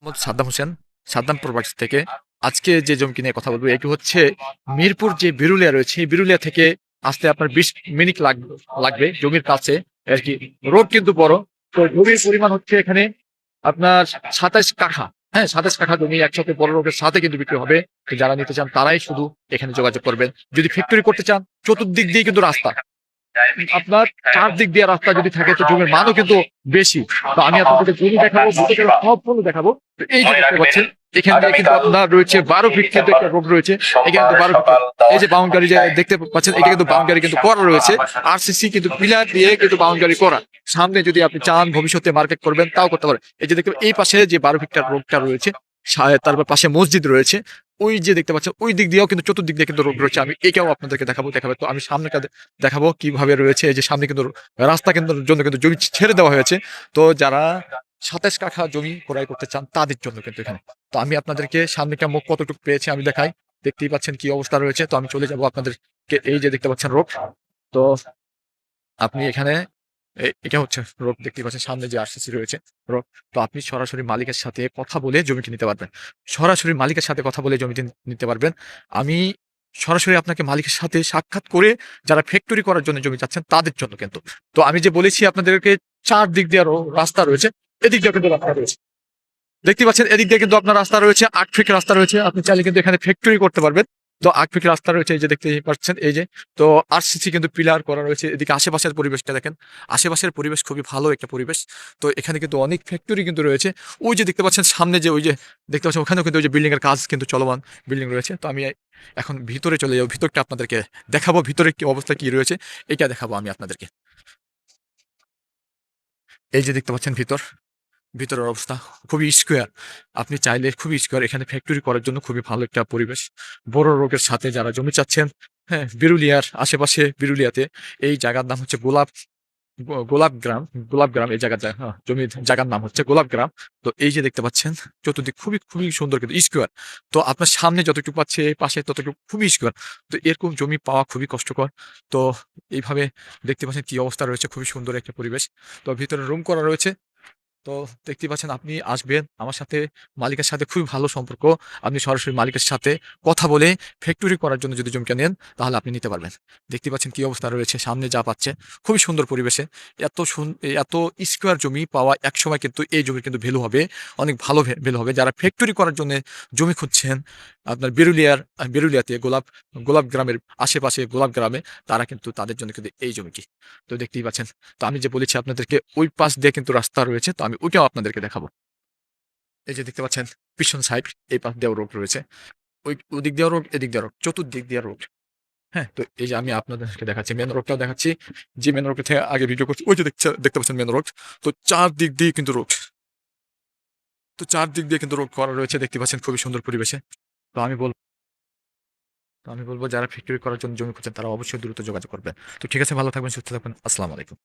মোহাম্মদ সাদ্দাম হোসেন, সাদ্দাম প্রবাক্স থেকে। আজকে যে জমিটি নিয়ে কথা বলবো এটি হচ্ছে মিরপুর যে বিরুলিয়া রয়েছে, এই বিরুলিয়া থেকে আসতে আপনার 20 মিনিট লাগবে জমির কাছে আর কি। রোড কিন্তু বড়। তো জমির পরিমাণ হচ্ছে এখানে আপনার 27 কাঠা। হ্যাঁ, 27 কাঠা জমি একসাথে বড় রোডের সাথে কিন্তু বিক্রি হবে। তো যারা নিতে চান তারাই শুধু এখানে যোগাযোগ করবেন। যদি ফ্যাক্টরি করতে চান, চতুর্দিক দিয়ে কিন্তু রাস্তা, আপনার চারদিক দিয়ে রাস্তা যদি থাকে তো জমির মানও কিন্তু বেশি। তো আমি আপনাদেরকে জমি দেখাবো, ভূতকের সব ফলও দেখাবো। তো এই যে দেখতে পাচ্ছেন, এখান দিয়ে কিন্তু আপনার রয়েছে 12 ফিট কিন্তু একটা রোড রয়েছে। এখানে কিন্তু 12 ফিট, এই যে বাউন্ডারি যে দেখতে পাচ্ছেন, এটা কিন্তু বাউন্ডারি কিন্তু করা রয়েছে। আরসিসি কিন্তু পিলার দিয়ে কিন্তু বাউন্ডারি করা। সামনে যদি আপনি চান ভবিষ্যতে মার্কেট করবেন তাও করতে পারেন। এই যে দেখতে এই পাশে যে 12 ফিটটা রোডটা রয়েছে, তারপর পাশে মসজিদ রয়েছে। ওই যে দেখতে পাচ্ছেন ওই দিক দিয়েও কিন্তু চতুর্দিক দিয়ে কিন্তু রোড রয়েছে। আমি এটাও আপনাদেরকে দেখাবো। তো আমি সামনে দেখাবো কিভাবে রয়েছে। এই যে সামনে কিন্তু রাস্তা কিন্তু জন্য কিন্তু জমি ছেড়ে দেওয়া হয়েছে। তো যারা 27 কাঠা জমি ক্রয় করতে চান তাদের জন্য কিন্তু এখানে। তো আমি আপনাদেরকে সামনে মুখ কতটুকু পেয়েছে আমি দেখাই। দেখতেই পাচ্ছেন কি অবস্থা রয়েছে। তো আমি চলে যাব আপনাদেরকে। এই যে দেখতে পাচ্ছেন রোড। তো আপনি এখানে এটা হচ্ছে রোড, দেখতে পাচ্ছেন সামনে যে আরসিসি রয়েছে রোড। তো আপনি সরাসরি মালিকের সাথে কথা বলে জমিটি নিতে পারবেন। সরাসরি মালিকের সাথে কথা বলে জমিটি নিতে পারবেন। আমি সরাসরি আপনাকে মালিকের সাথে সাক্ষাৎ করে, যারা ফ্যাক্টরি করার জন্য জমি চাচ্ছেন তাদের জন্য কিন্তু। তো আমি যে বলেছি আপনাদেরকে, চারদিক দিয়ে আরো রাস্তা রয়েছে, এদিক দিয়ে কিন্তু রাস্তা রয়েছে। দেখতে পাচ্ছেন এদিক দিয়ে কিন্তু আপনার রাস্তা রয়েছে, 8 ফিট রাস্তা রয়েছে। আপনি চাইলে কিন্তু এখানে ফ্যাক্টরি করতে পারবেন। তো 8 ফিট রাস্তা রয়েছে, এই যে দেখতে পাচ্ছেন। এই যে, তো আরসিসি কিন্তু পিলার করা রয়েছে। এদিকে আশেপাশের পরিবেশটা দেখেন। আশেপাশের পরিবেশ খুবই ভালো একটা পরিবেশ। তো এখানে কিন্তু অনেক ফ্যাক্টরি কিন্তু রয়েছে। ওই যে দেখতে পাচ্ছেন সামনে যে ওই যে দেখতে পাচ্ছেন, ওখানেও কিন্তু ওই যে বিল্ডিং এর কাজ কিন্তু চলমান বিল্ডিং রয়েছে। তো আমি এখন ভিতরে চলে যাবো, ভিতরটা আপনাদেরকে দেখাবো, ভিতরে কি অবস্থা কি রয়েছে এটা দেখাবো আমি আপনাদেরকে। এই যে দেখতে পাচ্ছেন ভিতরের অবস্থা খুবই স্কোয়ার। আপনি চাইলে খুবই স্কোয়ার, এখানে ফ্যাক্টরি করার জন্য খুবই ভালো একটা পরিবেশ। বড় রোগের সাথে যারা জমি চাচ্ছেন, হ্যাঁ, বিরুলিয়ার আশেপাশে, বিরুলিয়াতে এই জায়গার নাম হচ্ছে গোলাপ গ্রাম। গোলাপ গ্রাম এই জায়গার হ্যাঁ, জমির জায়গার নাম হচ্ছে গোলাপ গ্রাম। তো এই যে দেখতে পাচ্ছেন চতুর্দিক খুবই খুবই সুন্দর কিন্তু স্কোয়ার। তো আপনার সামনে যতটুকু পাচ্ছে পাশে ততটুকু খুবই স্কোয়ার। তো এরকম জমি পাওয়া খুবই কষ্টকর। তো এইভাবে দেখতে পাচ্ছেন কি অবস্থা রয়েছে, খুবই সুন্দর একটা পরিবেশ। তো ভিতরে রুম করা রয়েছে। তো দেখতেই পাচ্ছেন, আপনি আসবেন আমার সাথে, মালিকের সাথে খুবই ভালো সম্পর্ক। আপনি সরাসরি মালিকের সাথে কথা বলে ফ্যাক্টরি করার জন্য যদি জমিটা নেন তাহলে আপনি নিতে পারবেন। দেখতে পাচ্ছেন কি অবস্থা রয়েছে, সামনে যা পাচ্ছে খুবই সুন্দর পরিবেশে। এত স্কোয়ার জমি পাওয়া একসময় কিন্তু এই জমির কিন্তু ভ্যালু হবে, অনেক ভালো ভ্যালু হবে। যারা ফ্যাক্টরি করার জন্য জমি খুঁজছেন আপনার বিরুলিয়াতে গোলাপ গ্রামের আশেপাশে গোলাপ গ্রামে, তারা কিন্তু তাদের জন্য কিন্তু এই জমিটি। তো দেখতেই পাচ্ছেন। তো আমি যে বলেছি আপনাদেরকে, ওই পাশ দিয়ে কিন্তু রাস্তা রয়েছে। তো আমি ওইটাও আপনাদেরকে দেখাবো। এই যে দেখতে পাচ্ছেন পিছন সাইড, এই পাশ দিয়েও রোড রয়েছে। ওদিক দিয়েও রোড, এদিক দিয়ে রোড, চতুর্দিক দিয়ে রোড। হ্যাঁ, তো এই যে আমি আপনাদেরকে দেখাচ্ছি, মেন রোডটাও দেখাচ্ছি। যে মেন রোড থেকে আগে ভিডিও করছি, ওই যে দেখতে পাচ্ছেন মেন রোড। তো চারদিক দিয়ে কিন্তু রোড। তো চারদিক দিয়ে কিন্তু রোড করা রয়েছে, দেখতে পাচ্ছেন খুবই সুন্দর পরিবেশে। তো আমি বলবো যারা ফ্যাক্টরি করার জন্য জমি খুঁজছেন তারা অবশ্যই দ্রুত যোগাযোগ করবেন। তো ঠিক আছে, ভালো থাকবেন, সুস্থ থাকবেন। আসসালামু আলাইকুম।